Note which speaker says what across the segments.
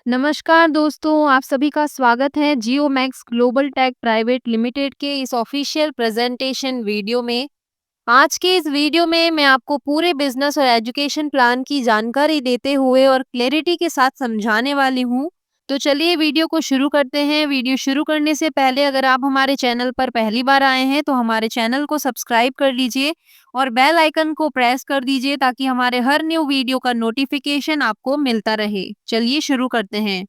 Speaker 1: नमस्कार दोस्तों, आप सभी का स्वागत है Jio max global tech private limited के इस ऑफिशियल प्रेजेंटेशन वीडियो में। आज के इस वीडियो में मैं आपको पूरे बिजनेस और एजुकेशन प्लान की जानकारी देते हुए और क्लैरिटी के साथ समझाने वाली हूँ। तो चलिए वीडियो को शुरू करते हैं। वीडियो शुरू करने से पहले अगर आप हमारे चैनल पर पहली बार आए हैं तो हमारे चैनल को सब्सक्राइब कर लीजिए और बेल आइकन को प्रेस कर दीजिए ताकि हमारे हर न्यू वीडियो का नोटिफिकेशन आपको मिलता रहे। चलिए शुरू करते हैं।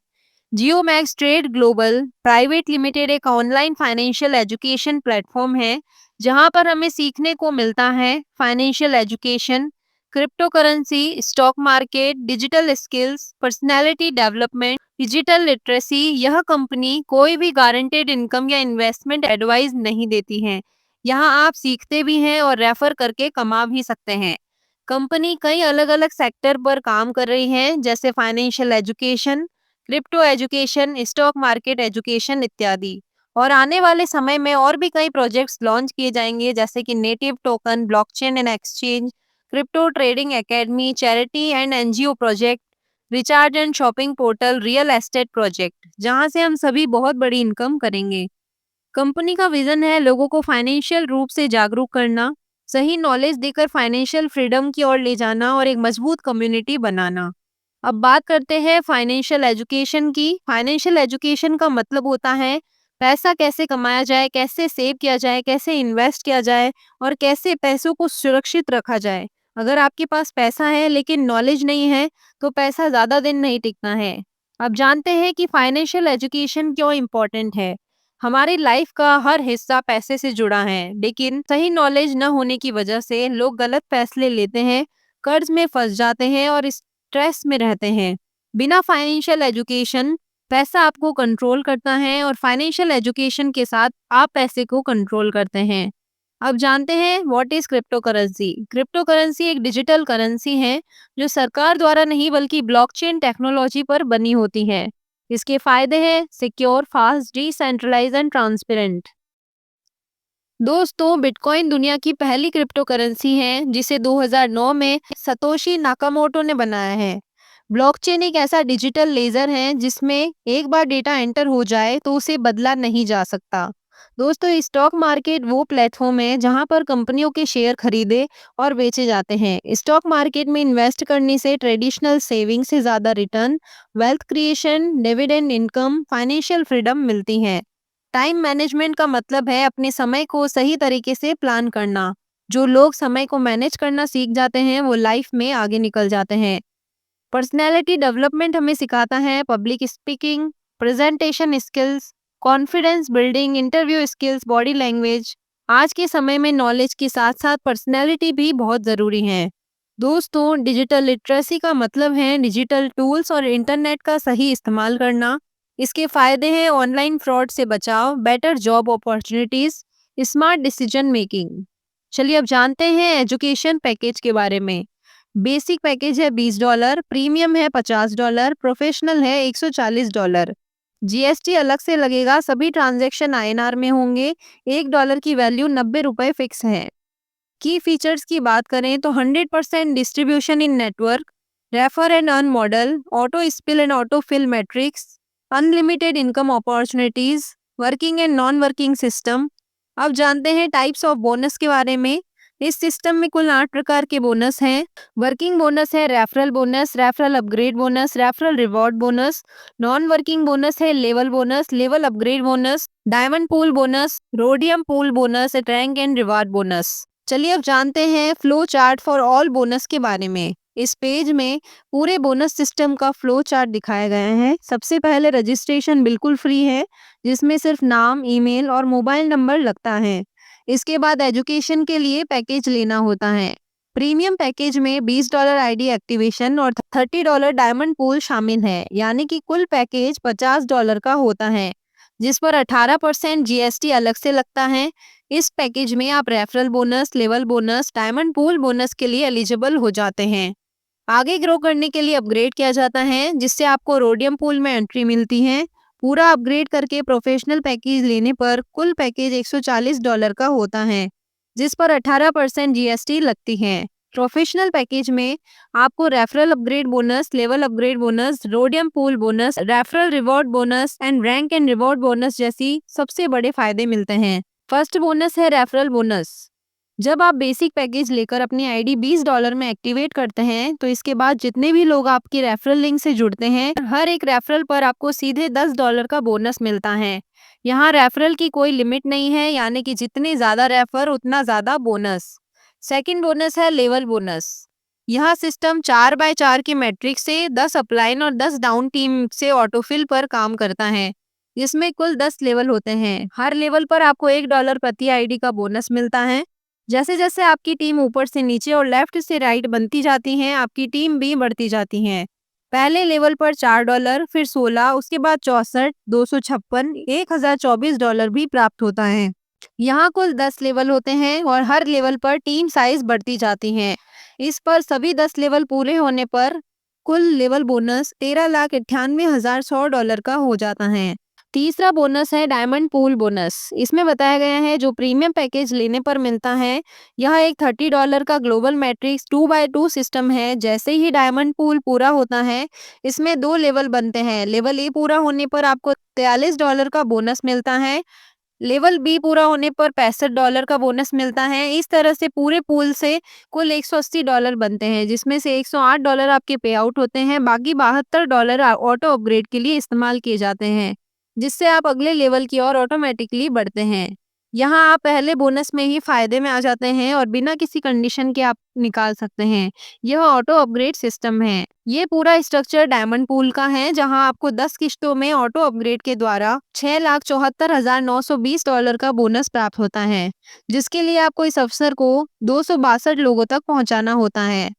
Speaker 1: Jio max trade global private limited एक ऑनलाइन फाइनेंशियल एजुकेशन प्लेटफॉर्म है जहां पर हमें सीखने को मिलता है financial education, crypto currency, stock market, digital skills, personality development, digital literacy. यह कंपनी कोई भी गारंटेड इनकम या इन्वेस्टमेंट एडवाइस नहीं देती है। यहाँ आप सीखते भी हैं और रेफर करके कमा भी सकते हैं। कंपनी कई अलग अलग सेक्टर पर काम कर रही है जैसे financial education, crypto education, stock market education इत्यादि। और आने वाले समय में और भी कई प्रोजेक्ट्स लॉन्च किए जाएंगे जैसे कि native token, blockchain and exchange, crypto trading academy, charity and NGO project, recharge and shopping portal, real estate project, जहां से हम सभी बहुत बड़ी इनकम करेंगे। कंपनी का विजन है लोगों को फाइनेंशियल रूप से जागरूक करना, सही नॉलेज देकर फाइनेंशियल फ्रीडम की ओर ले जाना और एक मजबूत कम्युनिटी बनाना। अब बात करते हैं फाइनेंशियल एजुकेशन की। फाइनेंशियल एजुकेशन का मतलब होता है पैसा कैसे कमाया जाए, कैसे सेव किया जाए, कैसे इन्वेस्ट किया जाए और कैसे पैसों को सुरक्षित रखा जाए। अगर आपके पास पैसा है लेकिन नॉलेज नहीं है तो पैसा ज़्यादा दिन नहीं टिकता है। अब जानते हैं कि फाइनेंशियल एजुकेशन क्यों इम्पोर्टेंट है। हमारी लाइफ का हर हिस्सा पैसे से जुड़ा है, लेकिन सही नॉलेज न होने की वजह से लोग गलत फैसले लेते हैं, कर्ज में फंस जाते हैं और स्ट्रेस में रहते हैं। बिना फाइनेंशियल एजुकेशन पैसा आपको कंट्रोल करता है और फाइनेंशियल एजुकेशन के साथ आप पैसे को कंट्रोल करते हैं। अब जानते हैं what is crypto currency. Crypto currency एक डिजिटल करेंसी है जो सरकार द्वारा नहीं बल्कि ब्लॉकचेन टेक्नोलॉजी पर बनी होती है। इसके फायदे हैं secure, fast, decentralize and transparent. दोस्तों, बिटकॉइन दुनिया की पहली क्रिप्टो करेंसी है जिसे 2009 में सतोशी नाकामोटो ने बनाया है। ब्लॉकचेन एक ऐसा डिजिटल लेजर है जिसमें एक बार डेटा एंटर हो जाए तो उसे बदला नहीं जा सकता। दोस्तों, स्टॉक मार्केट वो प्लेटफॉर्म है जहां पर कंपनियों के शेयर खरीदे और बेचे जाते हैं। स्टॉक मार्केट में इन्वेस्ट करने से ट्रेडिशनल सेविंग से ज्यादा return, wealth creation, dividend income, financial freedom मिलती है। टाइम मैनेजमेंट का मतलब है अपने समय को सही तरीके से प्लान करना। जो लोग समय को मैनेज करना सीख जाते हैं वो लाइफ में आगे निकल जाते हैं। पर्सनैलिटी डेवलपमेंट हमें सिखाता है public speaking, presentation skills, confidence building, interview skills, body language. आज के समय में नॉलेज के साथ साथ पर्सनैलिटी भी बहुत ज़रूरी है। दोस्तों, डिजिटल लिटरेसी का मतलब है डिजिटल टूल्स और इंटरनेट का सही इस्तेमाल करना। इसके फायदे हैं ऑनलाइन फ्रॉड से बचाव, better job opportunities, smart decision making. चलिए अब जानते हैं एजुकेशन पैकेज के बारे में। बेसिक पैकेज है $20, प्रीमियम है $50, प्रोफेशनल है $140। जीएसटी अलग से लगेगा, सभी ट्रांजैक्शन आईएनआर में होंगे। $1 की वैल्यू ₹90 फिक्स है। की फीचर्स की बात करें तो 100% distribution in network, refer and earn model, auto spill and auto fill matrix, unlimited income opportunities, working and non working system. अब जानते हैं टाइप्स ऑफ बोनस के बारे में। इस सिस्टम में कुल 8 प्रकार के बोनस हैं। वर्किंग बोनस है referral bonus, referral upgrade bonus, referral reward bonus. Non working bonus है level bonus, level upgrade bonus, diamond pool bonus, rhodium pool bonus, rank and reward bonus. चलिए अब जानते हैं flow chart for all bonus के बारे में। इस page में पूरे बोनस सिस्टम का फ्लो चार्ट दिखाया गया है। सबसे पहले रजिस्ट्रेशन बिल्कुल फ्री है जिसमें सिर्फ नाम, ईमेल और मोबाइल नंबर लगता है। इसके बाद एजुकेशन के लिए पैकेज लेना होता है। प्रीमियम पैकेज में $20 आईडी एक्टिवेशन और $30 डायमंड पूल शामिल है, यानी कि कुल पैकेज $50 का होता है जिस पर 18% जीएसटी अलग से लगता है। इस पैकेज में आप referral bonus, level bonus, diamond pool bonus के लिए एलिजिबल हो जाते हैं। आगे ग्रो करने के लिए अपग्रेड किया जाता है जिससे आपको रोडियम पूल में एंट्री मिलती है। पूरा अपग्रेड करके प्रोफेशनल पैकेज लेने पर कुल पैकेज $140 का होता है जिस पर 18% जीएसटी लगती है। प्रोफेशनल पैकेज में आपको referral upgrade bonus, level upgrade bonus, rhodium pool bonus, referral reward bonus and rank and reward bonus जैसी सबसे बड़े फायदे मिलते हैं। फर्स्ट बोनस है रेफरल बोनस। जब आप बेसिक पैकेज लेकर अपनी आईडी $20 में एक्टिवेट करते हैं, तो इसके बाद जितने भी लोग आपकी रेफरल लिंक से जुड़ते हैं, हर एक रेफरल पर आपको सीधे $10 का बोनस मिलता है। यहाँ रेफरल की कोई लिमिट नहीं है, यानी कि जितने ज्यादा रेफर उतना ज्यादा बोनस। सेकंड बोनस है लेवल बोनस। यह सिस्टम 4x4 की मैट्रिक्स से 10 अपलाइन और 10 डाउन टीम से ऑटोफिल पर काम करता है, जिसमें कुल 10 लेवल होते हैं। हर लेवल पर आपको $1 प्रति आईडी का बोनस मिलता है। जैसे जैसे आपकी टीम ऊपर से नीचे और लेफ्ट से राइट बनती जाती है, आपकी टीम भी बढ़ती जाती है। पहले लेवल पर $4, फिर 16, उसके बाद 64, 256, $1024 भी प्राप्त होता है। यहाँ कुल 10 लेवल होते हैं और हर लेवल पर टीम साइज बढ़ती जाती है। इस पर सभी 10 लेवल पूरे होने पर कुल लेवल बोनस $13,98,100 का हो जाता है। तीसरा बोनस है डायमंड पूल बोनस। इसमें बताया गया है जो प्रीमियम पैकेज लेने पर मिलता है। यह एक $30 का ग्लोबल मैट्रिक्स 2x2 सिस्टम है। जैसे ही डायमंड पूल पूरा होता है, इसमें 2 लेवल बनते हैं। लेवल ए पूरा होने पर आपको $43 का बोनस मिलता है। लेवल बी पूरा होने पर $65 का बोनस मिलता है। इस तरह से पूरे पूल से कुल $180 बनते हैं, जिसमें से $108 आपके पे आउट होते हैं। बाकी $72 ऑटो अपग्रेड के लिए इस्तेमाल किए जाते हैं, जिससे आप अगले लेवल की ओर ऑटोमेटिकली बढ़ते हैं। यहाँ आप पहले बोनस में ही फायदे में आ जाते हैं और बिना किसी कंडीशन के आप निकाल सकते हैं। यह ऑटो अपग्रेड सिस्टम है। ये पूरा स्ट्रक्चर डायमंड पूल का है, जहां आपको 10 किश्तों में ऑटो अपग्रेड के द्वारा $6,74,920 का बोनस प्राप्त होता है, जिसके लिए आपको इस अवसर को 262 लोगों तक पहुंचाना होता है।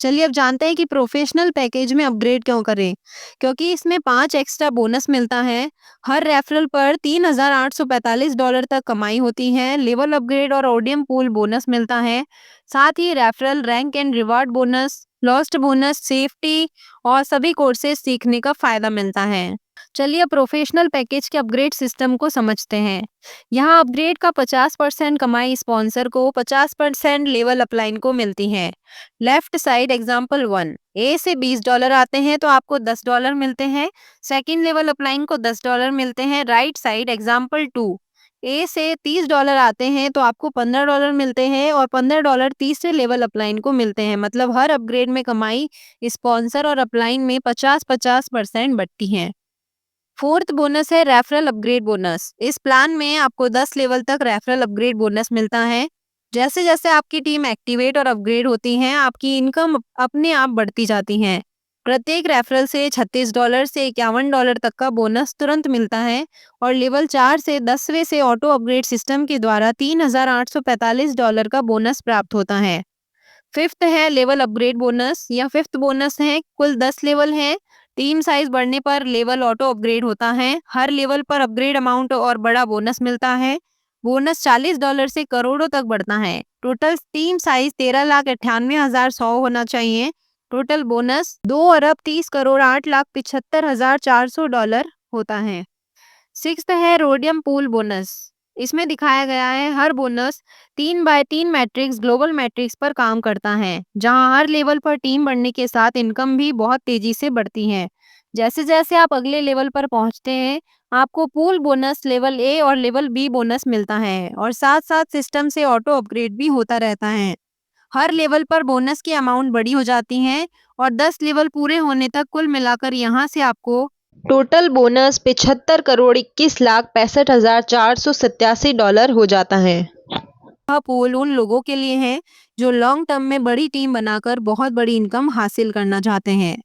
Speaker 1: चलिए अब जानते हैं कि प्रोफेशनल पैकेज में अपग्रेड क्यों करें। क्योंकि इसमें 5 एक्स्ट्रा बोनस मिलता है। हर रेफरल पर $3,845 तक कमाई होती है। लेवल अपग्रेड और ओडियम पूल बोनस मिलता है। साथ ही referral, rank and reward bonus, lost bonus, safety और सभी कोर्सेज सीखने का फायदा मिलता है। चलिए अब प्रोफेशनल पैकेज के अपग्रेड सिस्टम को समझते हैं। यहाँ अपग्रेड का 50% कमाई स्पॉन्सर को, 50% लेवल अपलाइन को मिलती है। लेफ्ट साइड एग्जाम्पल 1, ए से $20 आते हैं तो आपको $10 मिलते हैं। सेकंड लेवल अपलाइन को $10 मिलते हैं। राइट साइड एग्जाम्पल 2, ए से $30 आते हैं तो आपको $15 मिलते हैं और $15 तीसरे लेवल अपलाइन को मिलते हैं। मतलब हर अपग्रेड में कमाई स्पॉन्सर और अपलाइन में 50-50% बढ़ती है। फोर्थ बोनस है रेफरल अपग्रेड बोनस। इस प्लान में आपको 10 लेवल तक रेफरल अपग्रेड बोनस मिलता है। जैसे जैसे आपकी टीम एक्टिवेट और अपग्रेड होती है, आपकी इनकम अपने आप बढ़ती जाती है। प्रत्येक रेफरल से $36 से $51 तक का बोनस तुरंत मिलता है और लेवल 4 से 10वें से ऑटो अपग्रेड सिस्टम के द्वारा $3,845 का बोनस प्राप्त होता है। फिफ्थ है लेवल अपग्रेड बोनस या फिफ्थ बोनस है। कुल 10 लेवल हैं। टीम साइज बढ़ने पर लेवल ऑटो अपग्रेड होता है। हर लेवल पर अपग्रेड अमाउंट और बड़ा बोनस मिलता है। बोनस $40 से करोड़ों तक बढ़ता है। टोटल टीम साइज 13,98,100 होना चाहिए। टोटल बोनस $2,30,08,75,400 होता है। सिक्स्थ है रोडियम पूल बोनस। इसमें दिखाया गया है हर bonus 3x3 matrix global matrix पर काम करता है, जहां हर लेवल पर टीम बढ़ने के साथ इनकम भी बहुत तेजी से बढ़ती है। जैसे जैसे आप अगले लेवल पर पहुंचते हैं, आपको पूल बोनस लेवल ए और लेवल बी बोनस मिलता है और साथ साथ सिस्टम से ऑटो अपग्रेड भी होता रहता है। हर लेवल पर बोनस की अमाउंट बड़ी हो जाती है और 10 लेवल पूरे होने तक कुल मिलाकर यहाँ से आपको टोटल बोनस $75,61,65,487 हो जाता है। यह पूल उन लोगों के लिए है जो लॉन्ग टर्म में बड़ी टीम बनाकर बहुत बड़ी इनकम हासिल करना चाहते हैं।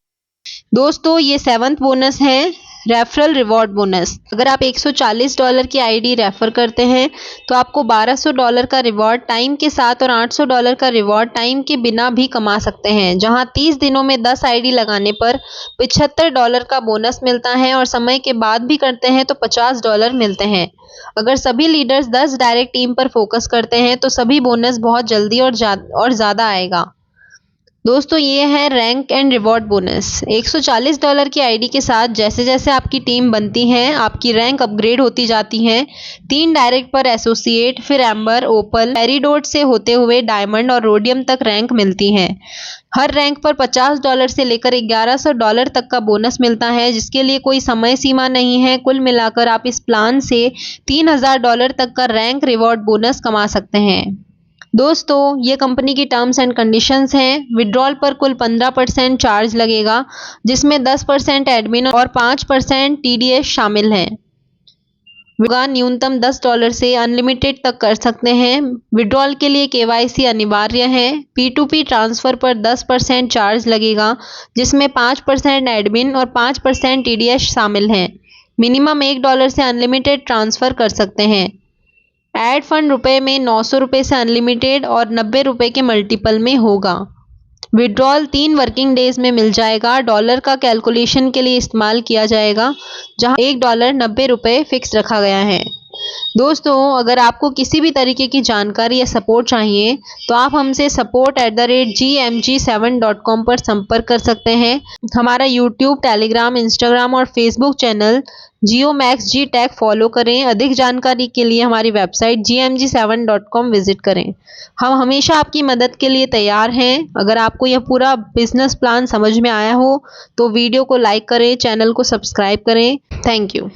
Speaker 1: दोस्तों ये 7th बोनस है रेफरल रिवॉर्ड बोनस। अगर आप $140 की आईडी रेफर करते हैं तो आपको $1,200 का रिवॉर्ड टाइम के साथ और $800 का रिवॉर्ड टाइम के बिना भी कमा सकते हैं, जहां 30 दिनों में 10 आईडी लगाने पर $75 का बोनस मिलता है और समय के बाद भी करते हैं तो $50 मिलते हैं। अगर सभी लीडर्स 10 डायरेक्ट टीम पर फोकस करते हैं तो सभी बोनस बहुत जल्दी और ज़्यादा आएगा। दोस्तों ये है रैंक एंड रिवॉर्ड बोनस। $140 की आईडी के साथ जैसे जैसे आपकी टीम बनती है, आपकी रैंक अपग्रेड होती जाती है। 3 डायरेक्ट पर एसोसिएट, फिर एम्बर, ओपल, पेरिडोट से होते हुए डायमंड और रोडियम तक रैंक मिलती है। हर रैंक पर $50 से लेकर $1100 तक का बोनस मिलता है, जिसके लिए कोई समय सीमा नहीं है। कुल मिलाकर आप इस प्लान से $3000 तक का रैंक रिवॉर्ड बोनस कमा सकते हैं। दोस्तों ये कंपनी की टर्म्स एंड कंडीशंस हैं। विड्रॉल पर कुल 15% चार्ज लगेगा, जिसमें 10% एडमिन और 5% टीडीएस शामिल हैं। होगा न्यूनतम $10 से अनलिमिटेड तक कर सकते हैं। विड्रॉल के लिए केवाईसी अनिवार्य है। P2P ट्रांसफर पर 10% चार्ज लगेगा, जिसमें 5% एडमिन और 5% टीडीएस शामिल हैं। मिनिमम $1 से अनलिमिटेड ट्रांसफर कर सकते हैं। ऐड फंड रुपए में ₹900 से अनलिमिटेड और ₹90 के मल्टीपल में होगा। विड्रॉल 3 वर्किंग डेज में मिल जाएगा। डॉलर का कैलकुलेशन के लिए इस्तेमाल किया जाएगा, जहां $1 ₹90 फिक्स रखा गया है। दोस्तों अगर आपको किसी भी तरीके की जानकारी या सपोर्ट चाहिए तो आप हमसे support@gmg7.com पर संपर्क कर सकते हैं। हमारा यूट्यूब, टेलीग्राम, इंस्टाग्राम और फेसबुक चैनल जियो मैक्स जी टेक फॉलो करें। अधिक जानकारी के लिए हमारी वेबसाइट gmg7.com विजिट करें। हम हमेशा आपकी मदद के लिए तैयार हैं। अगर आपको यह पूरा बिजनेस प्लान समझ में आया हो तो वीडियो को लाइक करें, चैनल को सब्सक्राइब करें। Thank you.